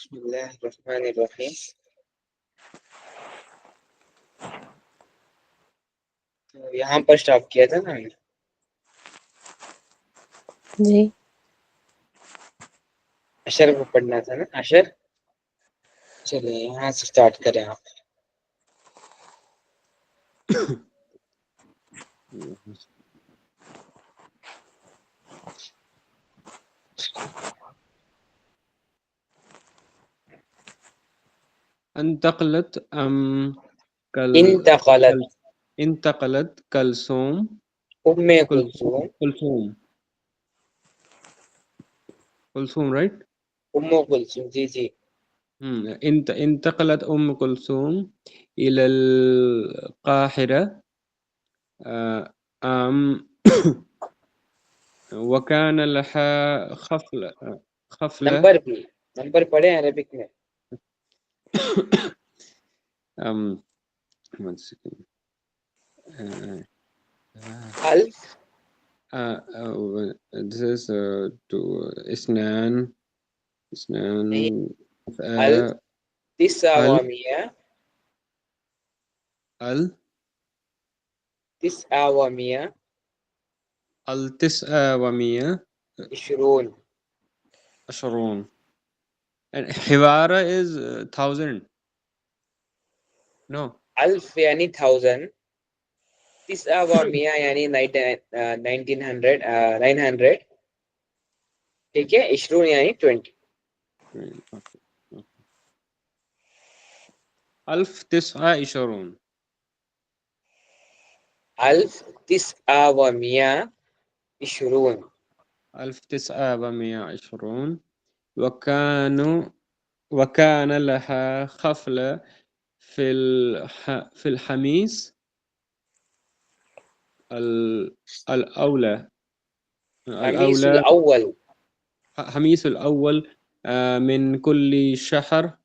بسم اللہ الرحمن الرحیم. تو یہاں پر اسٹاپ کیا تھا نا ہم نے. جی اشر کو پڑھنا تھا نا. اشر چلے یہاں سے اسٹارٹ کریں آپ. انتقلت انتقلت انتقلت کلثوم ام کلثوم کلثوم رائٹ. ام کلثوم جی جی. انتقلت ام كلثوم الى القاهرة وكان لها خفلة نمبر بھی نمبر پڑھے عربک میں. one second. الف This is to اثنان الف تسعة ال ومئة تسعة ومئة التسعة ومئة عشرون. عشرون. And حوارة is 1000. No. الف یعنی 1000. تسعة ومئة یعنی 1900 900. ٹھیک ہے. عشرون یعنی 20. Okay. ألف تسعة عشرون. الف تسعة ومئة عشرون. ألف تسعة ومئة عشرون. وكان لها خفلة في الخميس الأولى خميس الأول خميس الأول من كل شهر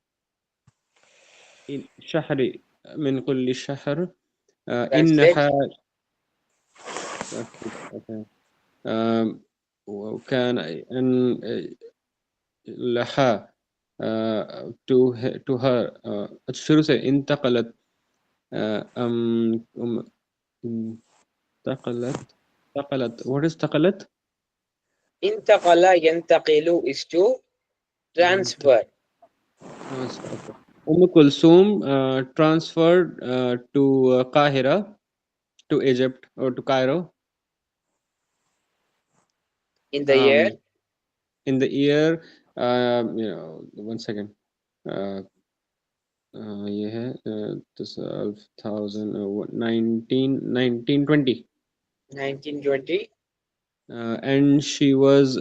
من كل شهر. إنها وكان لها to her شروع سے انتقلت انتقلت what is انتقلت؟ انتقل ينتقل is to transfer. Kulthum transferred to Qahira, to Egypt or to Cairo In the year in the year one second. یہ ہے 1920 1920. and she was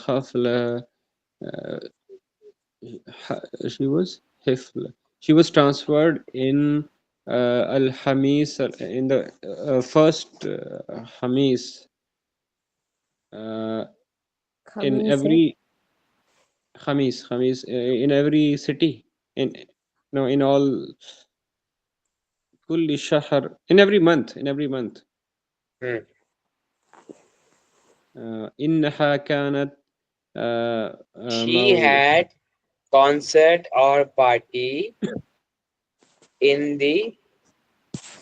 حفلة she was transferred in al-Hamis in the first Hamis in every Khamis in every city in all كل شهر in every month إنها كانت she had concert or party in the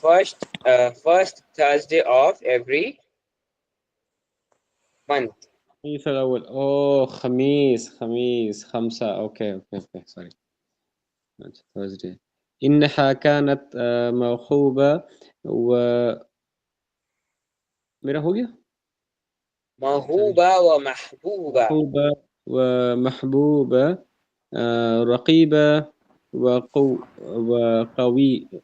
first Thursday of every month. الخميس الأول خميس خمسة okay sorry Thursday. إنها كانت موهوبة میرا ہو گیا موهوبة ومحبوبة. موهوبة ومحبوبة رقيبة وقوي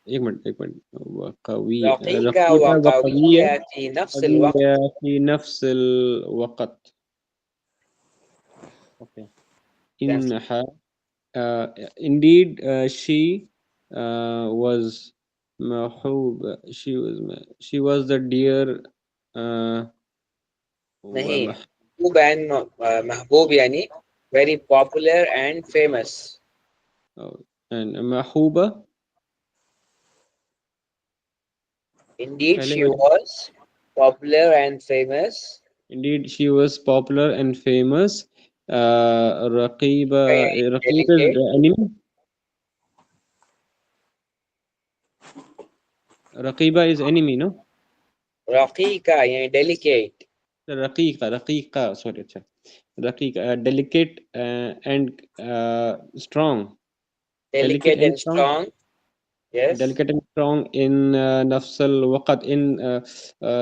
ایک منٹ وقوي رقيقة رقيبة وقوية وقوية في نفس الوقت. في نفس الوقت. Okay. إنها indeed she was محبوبة she was the dear نہیں محبوب یعنی very popular and famous. and محبوبة indeed she was popular and famous indeed she was popular and famous Raqiba is delicate. enemy. Raqiba is enemy, no? رقيقة يعني delicate. Raqiqa, sorry, acha. Raqiqa, delicate and strong. Delicate Delicate and and strong. strong. Yes. Delicate and strong in nafs al-waqt, in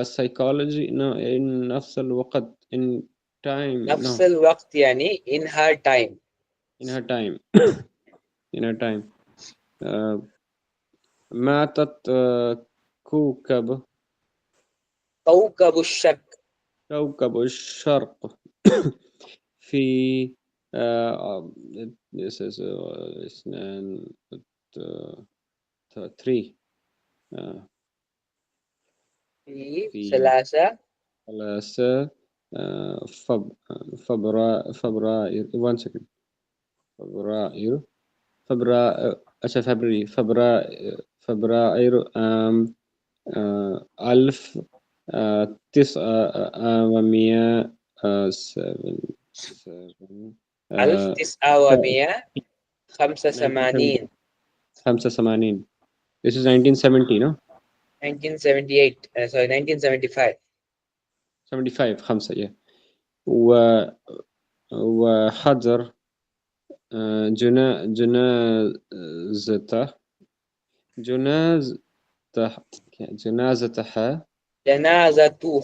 psychology, no, in nafs al-waqt, in time, نفس no, الوقت يعني in her time. in her time. In her time. ماتت كوكب كوكب الشرق. كوكب الشرق في this is اثنان three في في ثلاثة. ثلاثة فبراير one second فبراير أسف فبراير ألف تسعة ومئة ألف تسعة ومئة خمسة 1970 وثمانين. 85. This is 1970, no? 1978. Sorry, 1975. 75 5 yeah. و وحضر جنازته جنازته جنازتها جنازتها جنازتها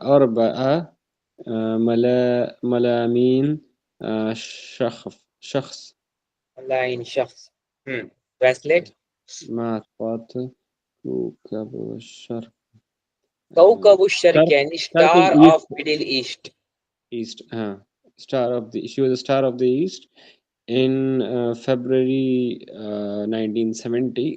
أربعة ملايين شخص ملايين شخص. Translate. مات كوكب الشرق كوكب الشرق Star يعني Star of star East of Middle East. East Star of the she was a Star of the East in February 1970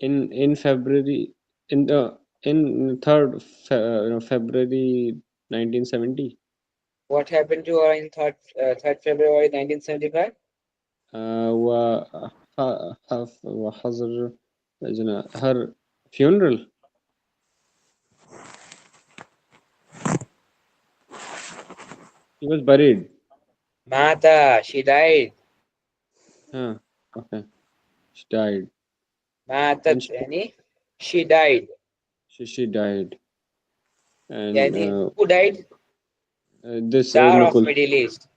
in February in 3rd February 1970 What happened to her in 3rd February 1975? وحضر her funeral. She was buried. مات. She died. Okay. She died. And ماتت يعني she died. she died. And يعني who died? this Star of Nukul. Middle East.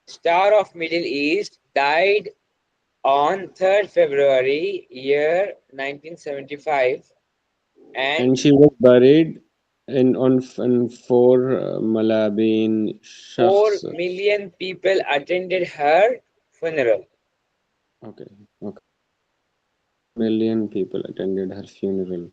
Star of Middle East died on 3rd February year 1975, and And she was buried in 4 Malabin 4 shakhs. million people attended her funeral. Okay. 1 million people attended her funeral.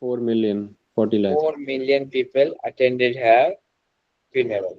4 million, 40 lakh. 4 million people attended her funeral.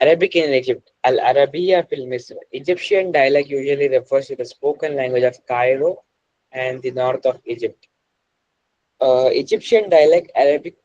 Arabic in Egypt. Al-Arabiya fil Misr. Egyptian dialect usually refers to the spoken language of Cairo and the north of Egypt. Egyptian dialect Arabic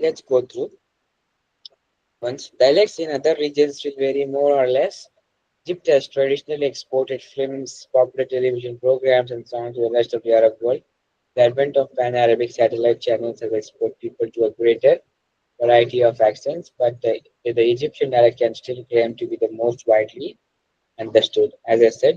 Let's go through once. Dialects in other regions will vary more or less. Egypt has traditionally exported films, popular television programs, and songs to the rest of the Arab world. The advent of pan-Arabic satellite channels has exposed people to a greater variety of accents, but the Egyptian dialect can still claim to be the most widely understood. As I said,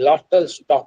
glottal stop.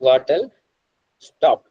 glottal stop,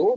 2.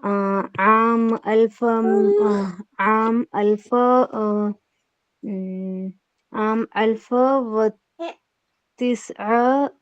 عام ألف عام ألف عام ألف وتسعة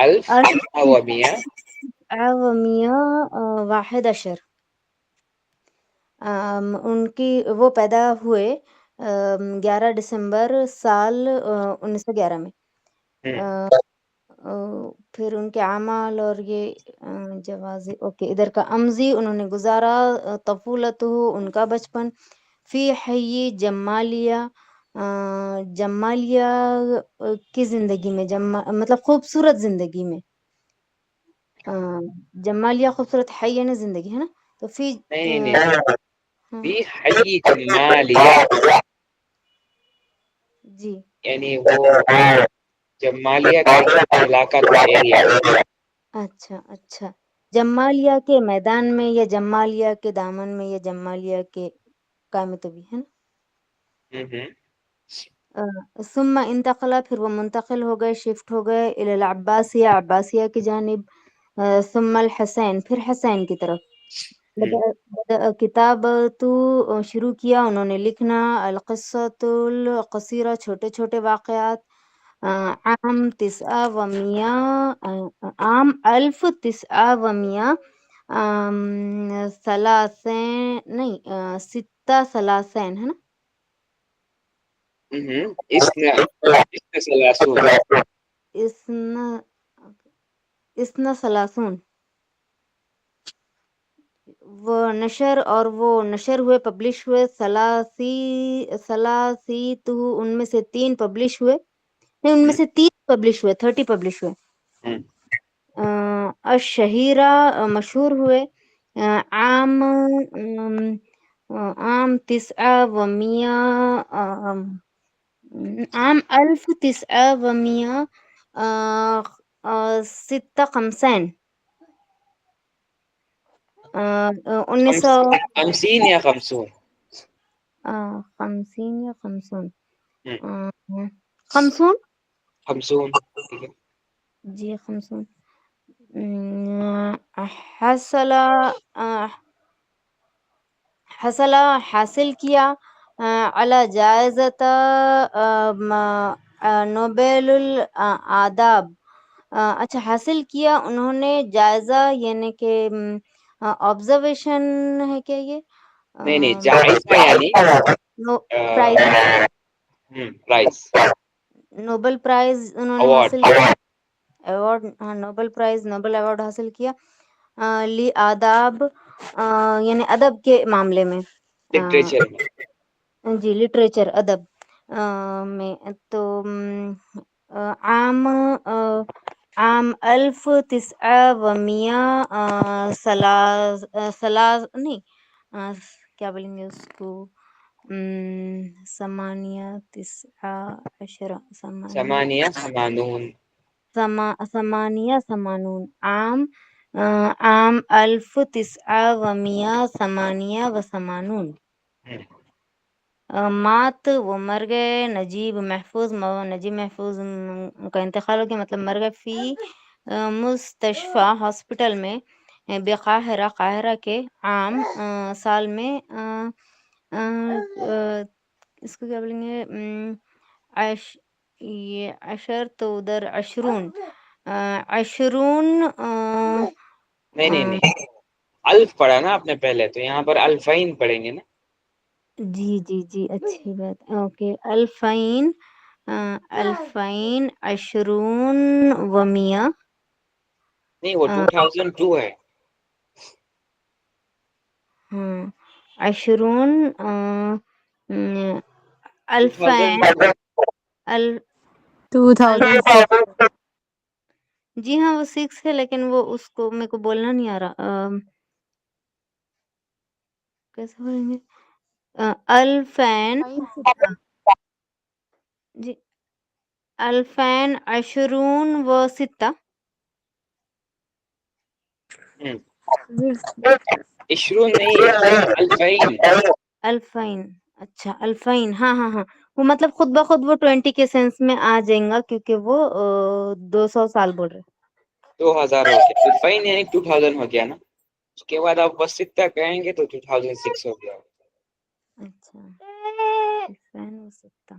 ألف أو مئة. و 111 ان کی وہ پیدا ہوئے 11 دسمبر سال 1911 میں. پھر ان کے اعمال اور یہ جوازی اوکے ادھر کا امزی انہوں نے گزارا طفولت ان کا بچپن فی حی جمالیہ جمالیہ کی زندگی میں مطلب خوبصورت زندگی میں جمالیہ خوبصورت حی یعنی زندگی ہے نا تو فی نہیں فی حی جمالیہ جی یعنی وہ جمالیہ کا ایک علاقہ تھا ایریا. اچھا جمالیہ کے میدان میں یا جمالیہ کے دامن میں یا جمالیہ کے قائم طبی ہے نا. ثم انتقلا پھر وہ منتقل ہو گئے شفٹ ہو گئے الی العباسیہ عباسیہ کی جانب. ثم الحسین پھر حسین کی طرف. کتاب تو شروع کیا انہوں نے لکھنا القصۃ القصیرہ چھوٹے چھوٹے واقعات. عام 900 عام 1900 ثلاثین نہیں 6 ہے نا. اسنا ثلاثون وہ نشر اور وہ نشر ہوئے پبلش ہوئے ثلاثی تو ان میں سے 3 پبلش ہوئے نہیں ان میں سے 30 پبلش ہوئے 30 پبلش ہوئے. الشہیرہ مشہور ہوئے عام 900 عام 1956 50 یا 50 50 یا 50 50 جی 50 حاصل کیا اعلی جائزت نوبل الآداب. اچھا حاصل کیا انہوں نے جائزہ یعنی کہ آبزرویشن ہے کیا یہ نہیں جائزہ یعنی پرائز نوبل پرائز انہوں نے حاصل کیا award Nobel price Nobel award حاصل کیا لی آداب یعنی ادب کے معاملے میں لٹریچر میں. جی لٹریچر ادب میں. تو عام 1900 نہیں کیا بولیں گے اس کو 88 عام 1988 مات وہ مر گئے نجیب محفوظ کا انتقال ہو گیا مطلب مر گئے فی مستشفى ہاسپٹل میں قاہرہ کے عام سال میں اس کو کیا بولیں گے یہ عشر تو ادھر عشرون نہیں الف پڑھا نا آپ نے پہلے تو یہاں پر الفین پڑھیں گے نا. جی اچھی بات اوکے الفین 20 نہیں وہ 2002 ہے. عشرون الفین 2006 جی ہاں وہ 6 ہے لیکن وہ اس کو میرے کو بولنا نہیں آ رہا کیسے بولیں گے الفین جی الفین 20 عشرون نہیں الفین. اچھا الفین ہاں وہ مطلب خود بخود وہ 20 کے سینس میں آ جائیں گا کیونکہ وہ 200 سال بول رہے 2000 ہو گیا الفین یعنی 2000 ہو گیا نا. اس کے بعد آپ بس ستہ کہیں گے تو 2006 ہو گیا. اچھا الفین و 6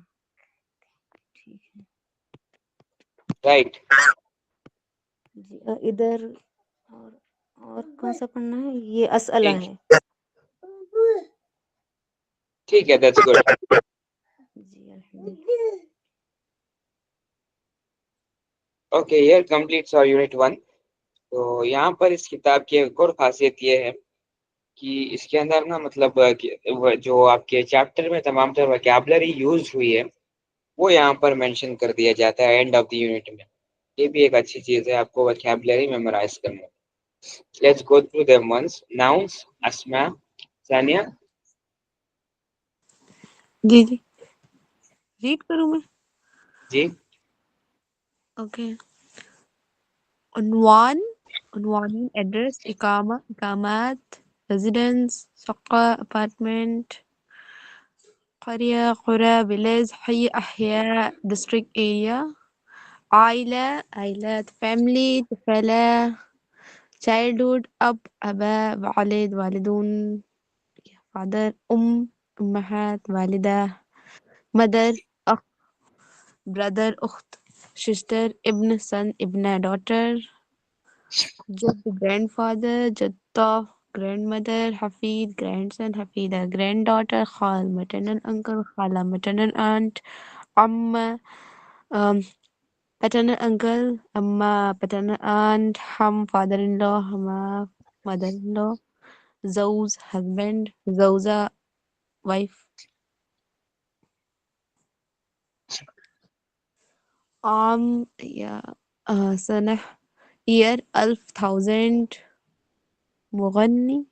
ٹھیک ہے رائٹ. جی ادھر اور کون سا پڑھنا ہے؟ یہ اسئلہ ہے. ٹھیک ہے, that's good. جی الحمدللہ. Okay, here completes our unit 1. تو یہاں پر اس کتاب کی ایک اور خاصیت یہ ہے کہ اس کے اندر نا مطلب جو آپ کے چیپٹر میں تمام تر ویکیبلری یوز ہوئی ہے وہ یہاں پر مینشن کر دیا جاتا ہے اینڈ آف دی یونٹ میں. یہ بھی ایک اچھی چیز ہے آپ کو ویکیبلری میمورائز کرنا. Let's go through them once. Nouns, اسماء. ثانیہ جی جی ریڈ کروں میں. جی. اوکے. عنوان عنوان ایڈریس اقامات ریزیڈنس شقة اپارٹمنٹ قرية قرى village حي أحياء district area عائلات family طفلة childhood أب آباء والد والدون father أمهات والدة mother أخ brother أخت sister ابن son ابنة daughter جد grandfather جدة grandmother حفيد grandson حفيدة granddaughter خال maternal uncle خالة maternal aunt عمة paternal uncle أما paternal aunt هم father-in-law هما mother-in-law زوج husband زوجة wife عام يا سنة year 1000 مغني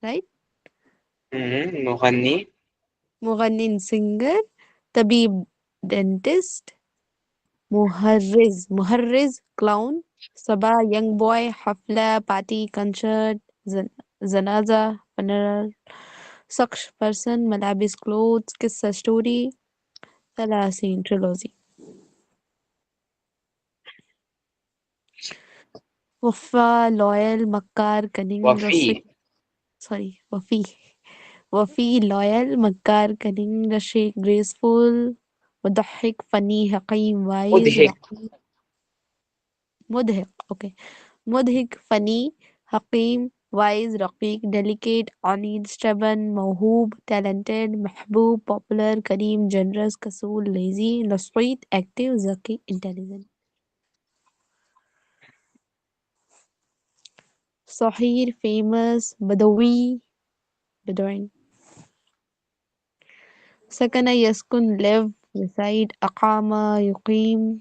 right مغنی. singer طبيب dentist مهرز clown صبا young boy حفلة party concert جنازة funeral شخص person ملابس clothes قصة story ثلاثين trilogy وفا loyal مكار cunning رشيق وفي loyal مكار cunning Rashiq graceful مضحك funny حكيم wise رقيق مضحك okay مضحك funny حكيم wise رقيق delicate عنيد stubborn موهوب talented محبوب popular كريم generous كسول lazy نشيط active ذكي intelligent صحيح famous Badvi bedouin سكن يسكن live reside أقام يقيم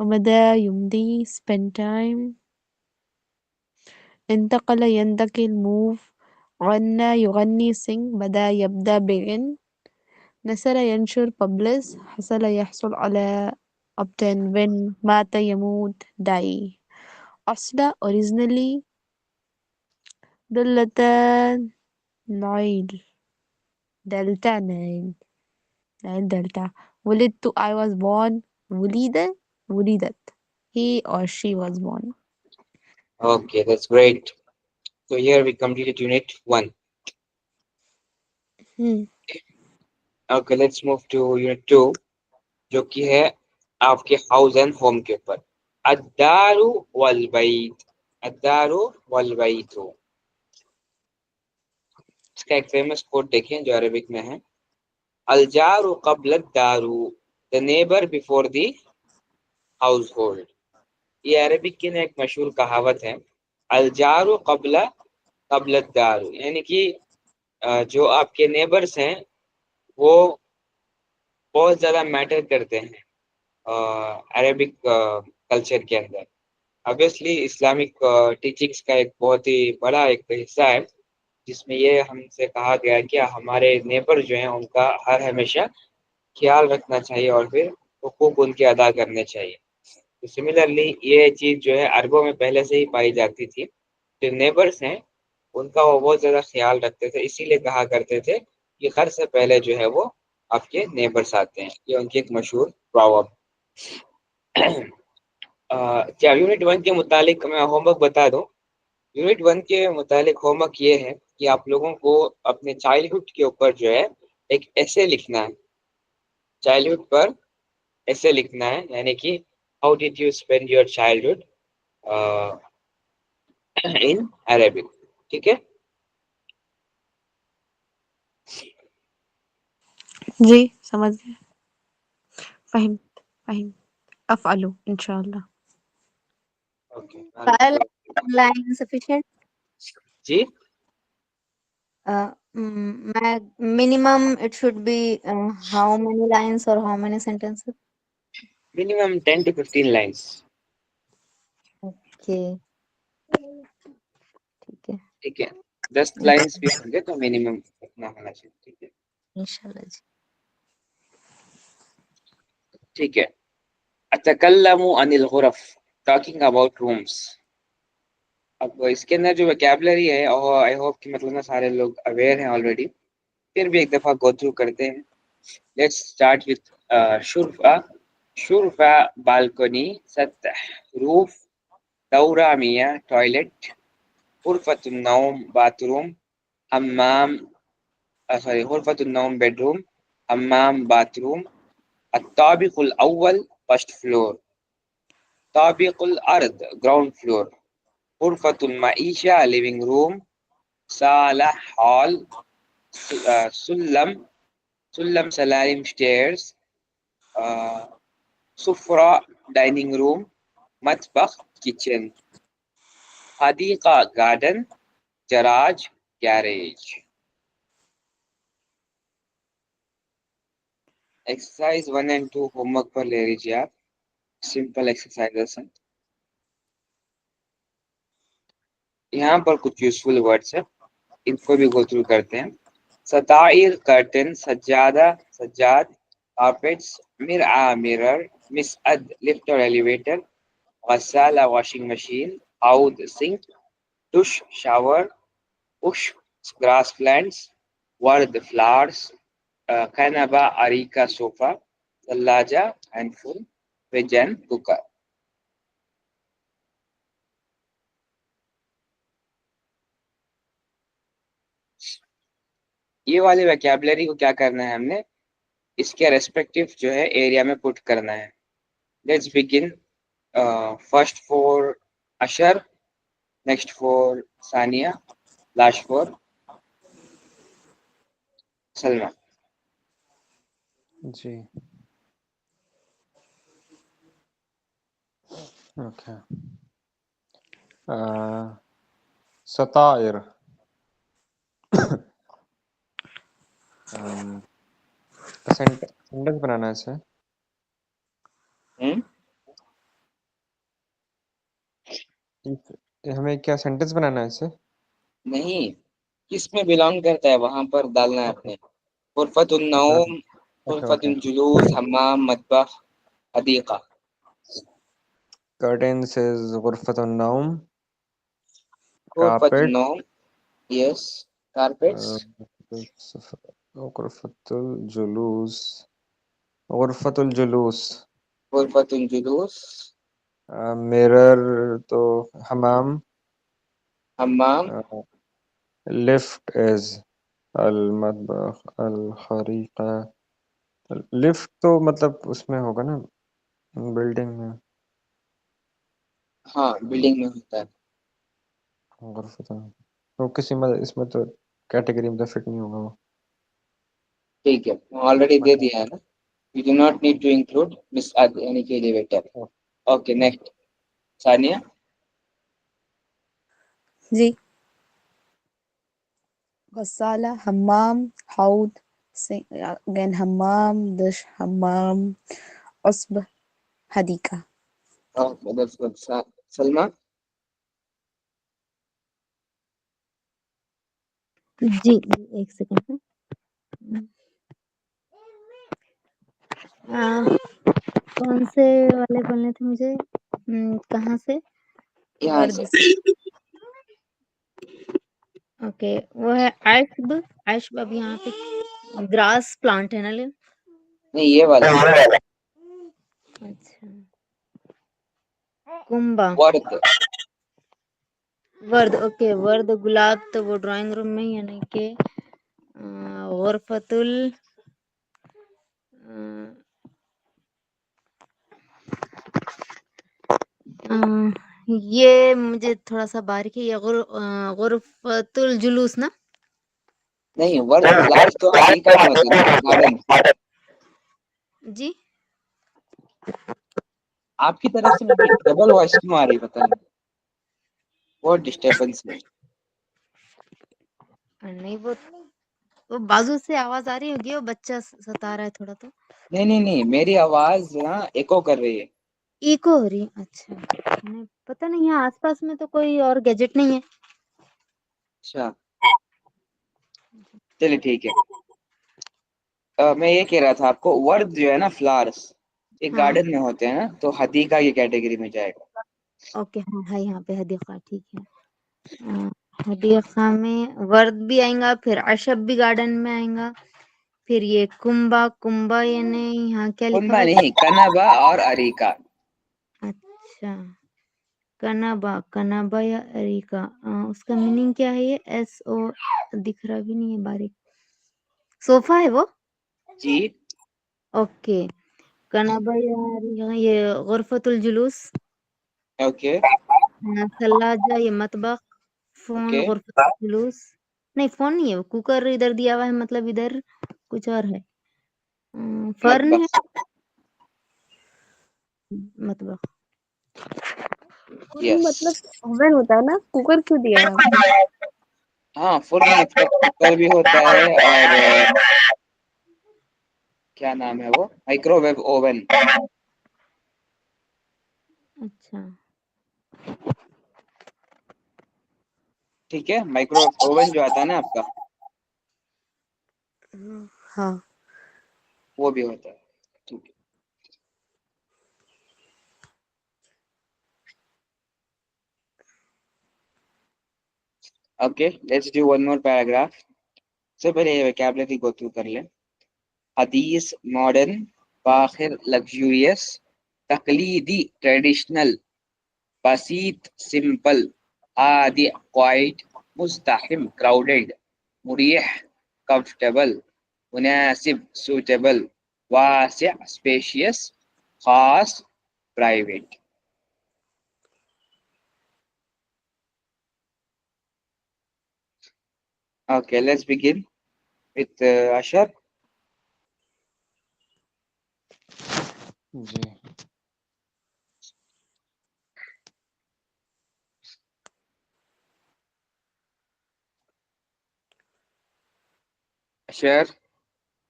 ومدى يمضي spend time انتقل ينتقل move غنى يغني sing بدأ يبدأ begin نشر ينشر publish حصل يحصل على obtain win مات يموت die أصل originally دلتا نايل دلتا نايل دلتا ولدت I was born ولدت he or she was born. Okay, that's great. So here we completed unit 1. Okay, let's move to unit 2 جو کہ ہے آپ کے house and home کے اوپر. الدار والبیت. الدار والبیت. اس کا ایک فیمس کوٹ دیکھیں جو عربک میں ہے. الجار قبل الدار, the neighbor before the household. یہ عربک کی ایک مشہور کہاوت ہے. الجار قبل الدار, یعنی کہ جو آپ کے نیبرز ہیں وہ بہت زیادہ میٹر کرتے ہیں عربک کلچر کے اندر. obviously اسلامک ٹیچنگس کا ایک بہت ہی بڑا ایک حصہ ہے جس میں یہ ہم سے کہا گیا کہ ہمارے نیبر جو ہیں ان کا ہر ہمیشہ خیال رکھنا چاہیے اور پھر حقوق ان کے ادا کرنے چاہیے. تو سملرلی یہ چیز جو ہے عربوں میں پہلے سے ہی پائی جاتی تھی. جو نیبرز ہیں ان کا وہ بہت زیادہ خیال رکھتے تھے, اسی لیے کہا کرتے تھے کہ گھر سے پہلے جو ہے وہ آپ کے نیبرز آتے ہیں. یہ ان کی ایک مشہور پراورب. کیا یونٹ 1 کے متعلق میں ہوم ورک بتا دوں. یونٹ 1 کے متعلق ہوم ورک یہ ہے کہ آپ لوگوں کو اپنے چائلڈہڈ کے اوپر جو ہے ایک ایسے لکھنا ہے چائلڈہڈ پر ایسے لکھنا ہے یعنی کہ how did you spend your childhood in Arabic. ٹھیک ہے. جی سمجھ گئے. فہم افعلو انشاءاللہ. اوکے. line sufficient. جی Minimum it should be how many lines or how many sentences? minimum 10 to 15 lines. Okay. ٹھیک ہے ٹھیک ہے. 10 لائنس بھی ہوں گے تو منیمم اتنا ہونا چاہیے. ٹھیک ہے. انشاءاللہ جی. ٹھیک ہے. اتکلم عن الغرف ٹاکنگ اباؤٹ رومس. اب اس کے اندر جو ویکیبلری ہے آئی ہوپ کہ مطلب نا سارے لوگ اویئر ہیں آلریڈی. پھر بھی ایک دفعہ گو تھرو کرتے ہیں. لیٹس اسٹارٹ وتھ شرفا. شرفا بالکنی سطح روف دورامية toilet غرفة النوم bathroom حمام غرفة النوم bedroom حمام bathroom الطابق الأول first floor طابق الأرض ground floor غرفة المعيشة living room صالة hall سلم سلالم stairs سفرة dining room مطبخ kitchen حدیقہ گارڈن گراج garage. Exercise 1 and 2 homework پر لے لیجیے آپ. سمپل ایکسرسائز ہیں. یہاں پر کچھ یوزفل ورڈس ہیں ان کو بھی گو تھرو کرتے ہیں. ستائر کرٹن سجادہ سجاد کارپیٹس مرآہ مرر مسعد لفٹ اور ایلیویٹر غسالہ واشنگ مشین حوض سنک ڈش شاور اش grass plants ورد flowers کنبہ اریکہ sofa ثلاجہ handful فنجان cooker. یہ والے ویکیبلری کو کیا کرنا ہے ہم نے اس کے ریسپیکٹیو جو ہے ایریا میں پٹ کرنا ہے. Let's begin. First four Ashar next four Sania last four Salma. جی اوکے. ستائر سینٹنس بنانا ہے اسے. ہمیں کیا سینٹنس بنانا ہے اسے؟ نہیں کس میں بلانگ کرتا ہے وہاں پر ڈالنا ہے اپنے. غرفۃ النوم غرفۃ الجلوس حمام مطبخ حدیقہ. Curtains is غرفة النوم. غرفۃ Carpet النوم یس کارپیٹس غرفة الجلوس غرفة الجلوس غرفۃ الجلوس mirror تو حمام. حمام lift is المطبخ الحریقہ. لفٹ تو مطلب اس میں ہوگا نا بلڈنگ میں. ہاں بلڈنگ میں ہوتا ہے. غرفة وہ کسی میں اس میں تو کیٹیگری میں تو فٹ نہیں ہوگا وہ. ٹھیک ہے آلریڈی دے دیا ہے نا. You do not need to include مس یعنی کہ ایلیویٹر. Okay next Sania. جی غسالہ حمام حوض again حمام دش حمام عصب حدیقہ. سلمہ. جی ایک سیکنڈ. کون سے والے بولنے تھے مجھے کہاں سے؟ یہاں ورد سے سے. اوکے وہ ہے عشب. عشب اب یہاں پہ گراس پلانٹ ہے نا لے. نہیں یہ والا اچھا کنبا ورد. ورد. اوکے ورد گلاب تو وہ ڈرائنگ روم میں ہی ہے نہیں کہ غرفۃ یہ مجھے تھوڑا سا باریک ہے، یہ غرفۃ الجلوس نا؟ نہیں، ورڈ فلاورس تو حدیقہ میں ہوتے ہیں نا، گارڈن. جی آپ کی طرف سے مجھے ڈبل وائس کیوں آ رہی پتہ نہیں، بہت ڈسٹربنس ہے. نہیں، وہ بازو سے آواز آ رہی ہوگی، وہ بچہ ستا رہا ہے تھوڑا تو. نہیں، میری آواز نا ایکو کر رہی ہے. ایکو ہو رہی؟ اچھا، پتہ نہیں، یہاں آس پاس میں تو کوئی اور گیجٹ نہیں ہے. اچھا چلیے ٹھیک ہے. میں یہ کہہ رہا تھا آپ کو، ورڈ جو ہے نا فلاورس، ایک ہاں گارڈن میں ہوتے ہیں نا، تو حدیقہ کی کیٹیگری میں جائے گا. اوکے، ہاں ہے یہاں پہ حدیقہ، ٹھیک ہے. حدیقہ میں ورد بھی آئیں گا، پھر عشب بھی گارڈن میں آئیں گا، پھر یہ کنبا یعنی یہاں کیا لکھا کنبا ہوا ہے؟ نہیں، کنبا اور اریکا. اچھا، کنبا یا اریکا، اس کا میننگ کیا ہے؟ یہ SO دکھ رہا بھی نہیں ہے، باریک صوفہ ہے وہ. جی اوکے، کنبا یا اریکا، یہ غرفۃ الجلوس، اوکے ثلاجہ یہ مطبخ، فون اوکے. غرفۃ الجلوس، نہیں فون نہیں ہے، وہ کوکر ادھر دیا ہوا ہے، مطلب ادھر کچھ اور ہے. فرن ہے مطبخ، مطبخ. یس. مطلب اوون ہوتا ہے نا، کوکر کیوں دیا ہے آپ نے؟ ہاں فل مطلب کوکر بھی ہوتا ہے، اور کیا نام ہے وہ، مائکرو ویو اوون. اچھا، ٹھیک ہے، مائکرو ویو اوون جو آتا ہے نا آپ کا، ہاں. وہ بھی ہوتا ہے. ٹھیک ہے. Okay let's do one more paragraph. سے پہلے یہ ویکیبلری گو تھرو کر لیں. حدیث ماڈرن، فاخر لگژوریس، تقلیدی ٹریڈیشنل، بسیط سمپل، عادی کوائٹ، مزدحم کراؤڈڈ، مریح کمفرٹیبل، مناسب سوٹیبل، واسع اسپیشیس، خاص private. Okay, let's begin with Ashar. جی Ashar.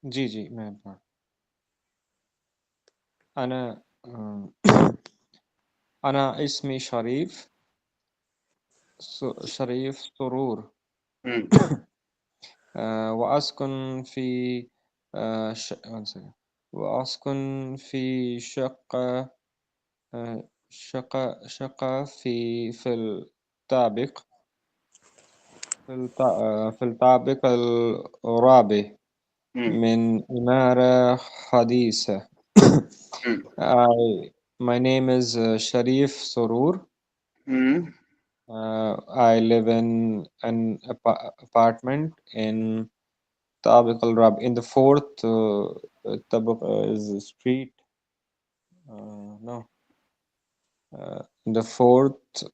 جی میں انا انا اسمی شریف سرور، Hmm. وأسكن في one second. وأسكن في شقة في الطابق في الطابق الرابع Hmm. من عمارة حديثة. Hmm. My name is Sharif Surur. Hmm. I live in an apartment in Tabiq al-Rab, in the fourth Tabiq is street. No, in the fourth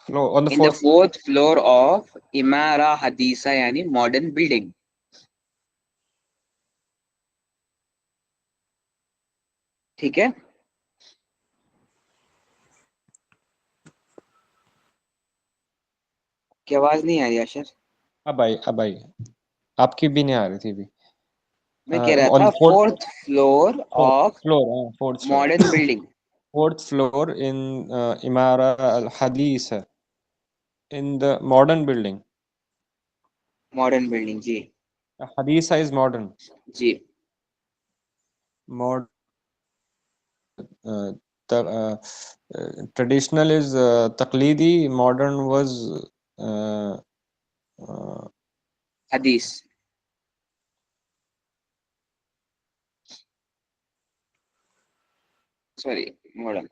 floor. On the In the fourth. fourth floor of Imara Hadisa, yani modern building. ٹھیک ہے. کی آواز نہیں آ رہی اشر؟ اب آئی آپ کی بھی نہیں آ رہی تھی ابھی. میں کہہ رہا On تھا the fourth floor of fourth floor. Modern building. Fourth floor in Imara al-Hadith, in the modern building. Modern building جی. Haditha is modern. جی Traditional is taqlidi, modern was حدیث. Sorry modern.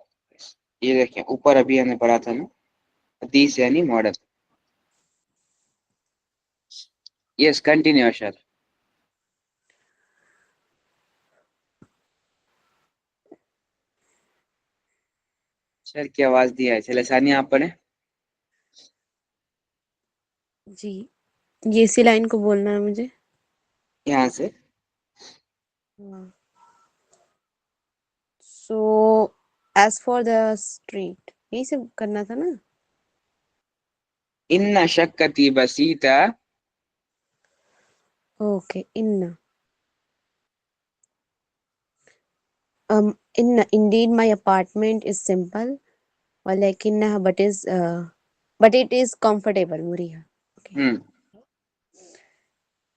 یہ دیکھیں اوپر ابھی ہمیں پڑھا تھا نا، حدیث یعنی ماڈرن. یس کنٹینیو اشر. سر کی آواز دیا ہے. چلے ثانیہ آپ پڑھیں. جی یہ اسی لائن کو بولنا ہے مجھے. یہاں سے so as far the street یہی سے کرنا تھا نا. ان شقتی بسیطا. Okay indeed my apartment is simple ولكنها but it is comfortable مريحة. Okay.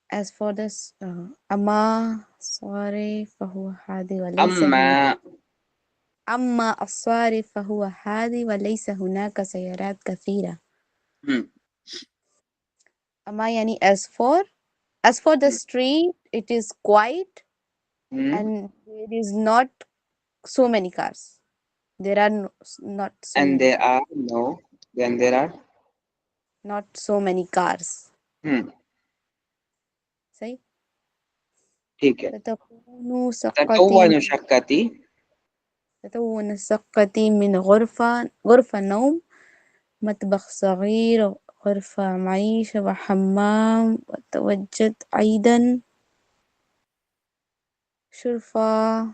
As for this أما الصارف فهو هادي وليس هناك أما الصارف فهو هادي وليس هناك سيارات كثيرة. أما يعني as for the street it is quiet and there is not so many cars. There are not so and many there are no, then there are not so many cars. صحیح. ٹھیک ہے. تتكون شقتي من غرفة نوم مطبخ صغير غرفة معيشة وحمام وتوجد أيضا شرفة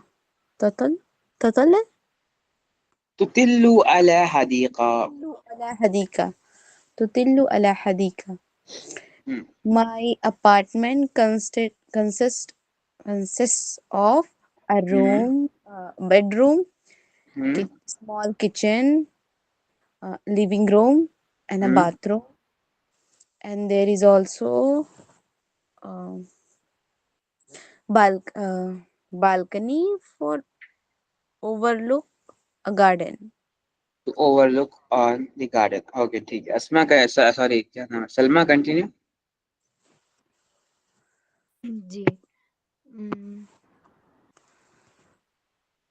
تطل تطل على حديقة. تطل على Hadiqat. My apartment consists of a room, bedroom, small kitchen, living room, and a bathroom. And there is also balcony for overlook a garden. To overlook on the garden. Okay, ٹھیک ہے. اسما کا سوری کیا نام ہے, سلمہ کنٹینیو. جی.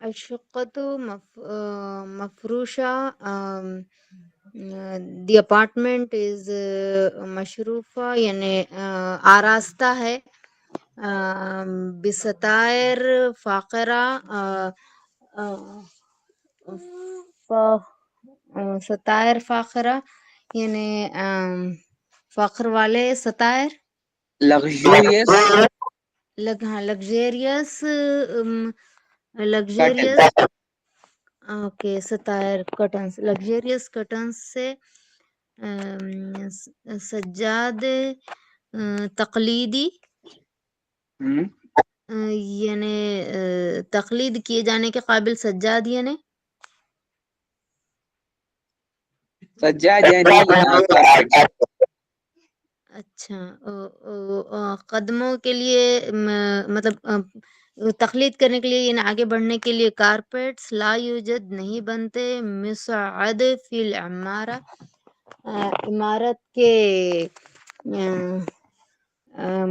الشقة مفروشة. the apartment is مشروفہ یعنی آراستہ ہے. بستائر فاقرہ ستائر فاقرہ یعنی فخر والے ستائر. luxurious luxurious اوکے ستائر curtains luxurious curtains سے سجاد تقلیدی یعنی تقلید کیے جانے کے قابل سجاد یعنی سجاد یعنی carpet. اچھا قدموں کے لیے مطلب تقلید کرنے کے لیے یعنی آگے بڑھنے کے لیے کارپیٹس لا یوجد نہیں بنتے. مسعد فی العمارہ عمارت کے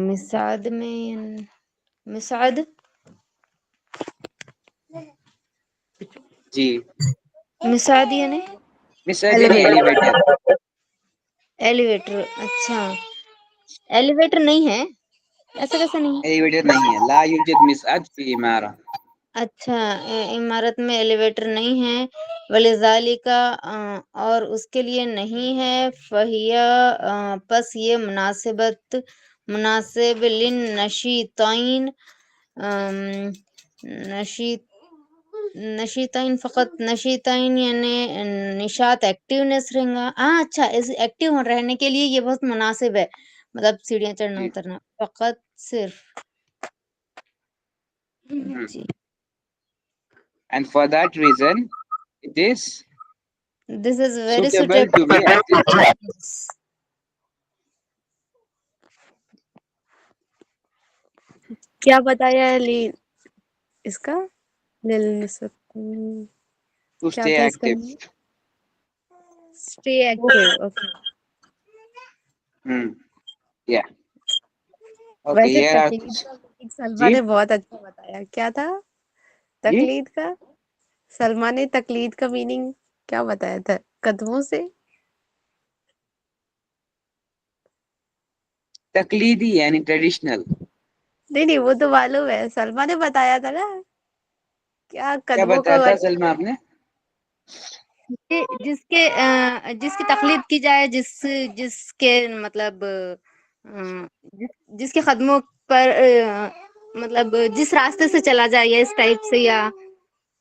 مسعد میں مسعد جی مسعد یعنی مسعد یعنی ایلیویٹر. ایلیویٹر. اچھا ایلیویٹر نہیں ہے, ایسا کیسا نہیں ہے؟ ایلیویٹر نہیں ہے. لا یوجد مسعد فی عمارہ. اچھا عمارت میں ایلیویٹر نہیں ہے. ولذالک اور اس کے لیے نہیں ہے. فہیا پس یہ مناسب للنشیطین نشیطین فقط نشیطین یعنی نشاط ایکٹیونیس رہیں گا. اچھا ایکٹیو رہنے کے لیے یہ بہت مناسب ہے, مطلب سیڑھیاں چڑھنا اترنا فقط صرف. جی And for that reason it is this is very suitable to be active. کیا بتایا ہے اس کا To کیا stay تھا اس کا active. Stay active. Okay Yeah. Okay, ویسے here are تقلید کا سلمہ جی نے بہت اچھا بتایا. کیا تھا جی تقلید کا؟ سلمہ نے تقلید کا میننگ کیا بتایا تھا؟ قدموں سے تقلیدی یعنی ٹریڈیشنل. نہیں وہ تو معلوم ہے, سلمہ نے بتایا تھا نا. کیا کیا قدموں کو بتایا تھا سلمہ آپ نے؟ جس کی تقلید کی جائے، جس کے مطلب جس کے قدموں پر مطلب جس راستے سے چلا جائے، یا اس ٹائپ سے، یا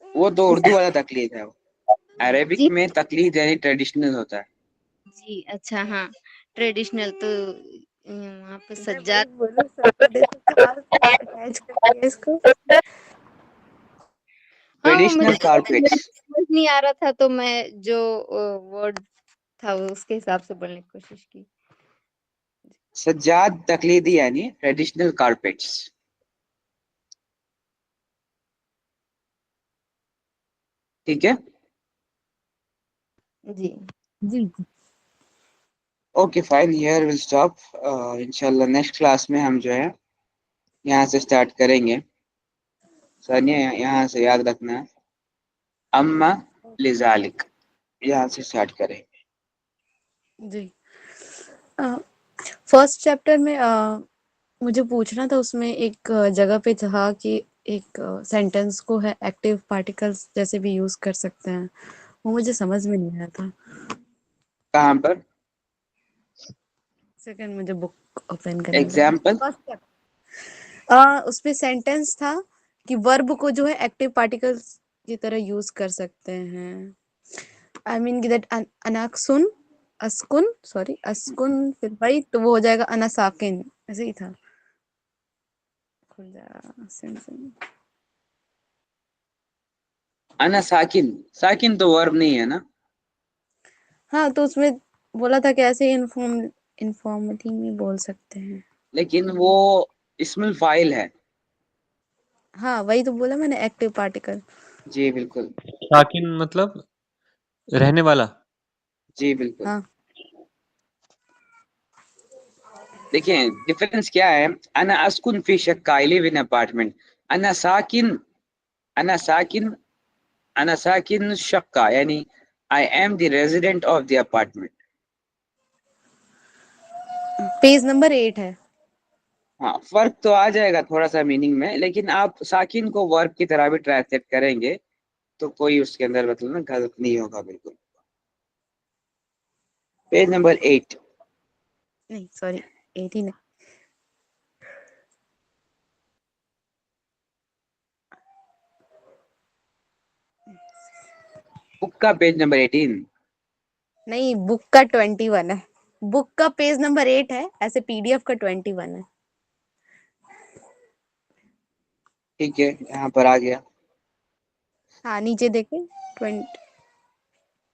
وہ تو اردو والا تقلید ہے. عربک جی میں تقلید یعنی ٹریڈیشنل ہوتا ہے. جی اچھا ہاں ٹریڈیشنل. تو وہاں پہ میں وہی سجاد بولوں سیٹرڈے سے کار اٹیچ کر دیا اس کو. ہاں وہ ٹریڈیشنل کارپیٹس. سمجھ نہیں آ رہا تھا، تو میں جو ورڈ تھا اس کے حساب سے بولنے کی کوشش کی. سجاد تقلیدی یعنی ٹریڈیشنل کارپیٹس. ٹھیک ہے. جی جی okay fine, here will stop. انشاءاللہ نیکسٹ کلاس میں ہم جو ہے یہاں سے اسٹارٹ کریں گے. ثانیہ یہاں سے یاد رکھنا ہے، اما لذالک یہاں سے اسٹارٹ کریں گے. جی. فرسٹ چیپٹر میں مجھے پوچھنا تھا، اس میں ایک جگہ پہ تھا کہ ایک سینٹینس کو ہے ایکٹیو پارٹیکلز جیسے بھی یوز کر سکتے ہیں، وہ مجھے سمجھ میں نہیں آیا تھا. کہاں پر؟ سیکنڈ مجھے بک اوپن کرنے دیں. ایگزامپل. اس پہ سینٹینس تھا کہ ورب کو جو ہے ایکٹیو پارٹیکلز کی طرح یوز کر سکتے ہیں. آئی مین دیٹ اناکسن اسکن پھر بھائی تو وہ ہو جائے گا انا ساکن، ایسے ہی تھا. کھل جا سن. انا ساکن، ساکن تو ورب نہیں ہے نا. ہاں تو اس میں بولا تھا کہ ایسے انفارمٹی میں بول سکتے ہیں. لیکن وہ اسم الفاعل ہے. ہاں وہی تو بولا میں نے ایکٹیو پارٹیکل. جی بالکل. ساکن مطلب رہنے والا. جی بالکل. ہاں دیکھیں ڈفرنس کیا ہے. انا اسکن فی شقہ، آئی لیو ان اپارٹمنٹ. انا ساکن، انا ساکن، انا ساکن شقہ یعنی I am the resident of the apartment. Page number 8 ہے. ہاں فرق تو آ جائے گا تھوڑا سا میننگ میں، لیکن آپ ساکن کو ورب کی طرح بھی ٹرانسلیٹ کریں گے تو کوئی اس کے اندر مطلب نا غلط نہیں ہوگا. بالکل. Page number 8. نہیں سوری 18 ہے. بک کا پیج نمبر 18. نہیں بک کا 21 ہے. بک کا پیج نمبر 8 ہے، ایسے پی ڈی ایف کا 21 ہے. ٹھیک ہے یہاں پر آ گیا. ہاں نیچے دیکھیں 20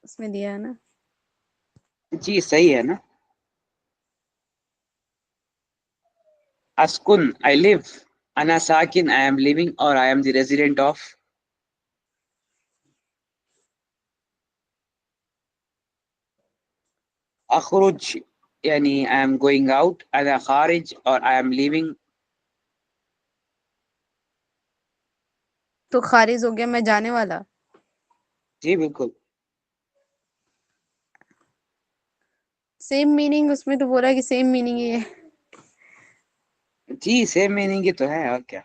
اس میں دیا ہے نا. جی صحیح ہے نا. Skin I live. انا ساکن I am living اور I am the resident of. اخرج یعنی I am going out. انا خارج اور I am leaving. تو خارج ہو گیا میں جانے والا. جی بالکل. سیم میننگ اس میں تو بولا کہ سیم میننگ ہی ہے. جی سیم میننگ کی تو ہے اور کیا.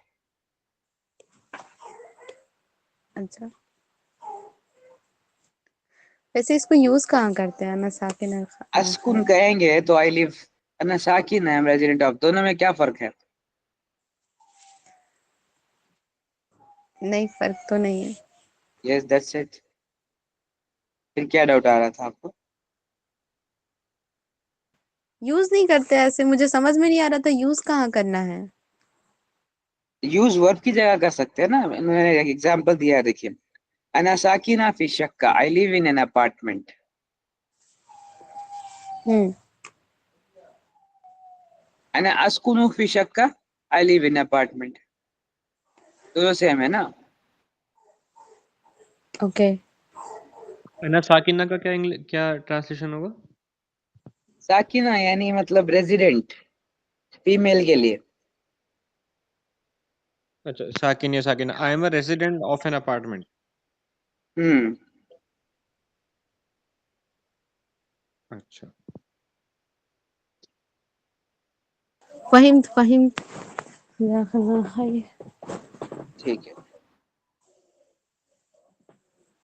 اچھا ویسے اس کو یوز کہاں کرتے ہیں انا ساکن انا اسکن خارج؟ کہیں گے تو I live. انا ساکن I am resident of. دونوں میں کیا فرق ہے؟ نہیں فرق تو نہیں ہے. Yes that's it. پھر کیا ڈاؤٹ آ رہا تھا آپ کو؟ یوز نہیں کرتے ایسے، مجھے سمجھ میں نہیں آ رہا تھا یوز کہاں کرنا ہے. یوز ورب کی جگہ کر سکتے ہیں نا. میں نے ایک ایگزامپل دیا ہے دیکھیے. انا ساکینہ فی شقہ I live in an apartment. انا اسکن فی شقہ I live in apartment. دونوں سیم ہے نا. اوکے انا ساکنہ کا کیا ٹرانسلیشن ہوگا؟ ساکینہ یعنی مطلب ریزیڈنٹ، فیمیل کے لیے. اچھا ساکن یا ساکنہ. I am a resident of an apartment. اچھا فہمت جزاک اللہ خیر. ٹھیک ہے.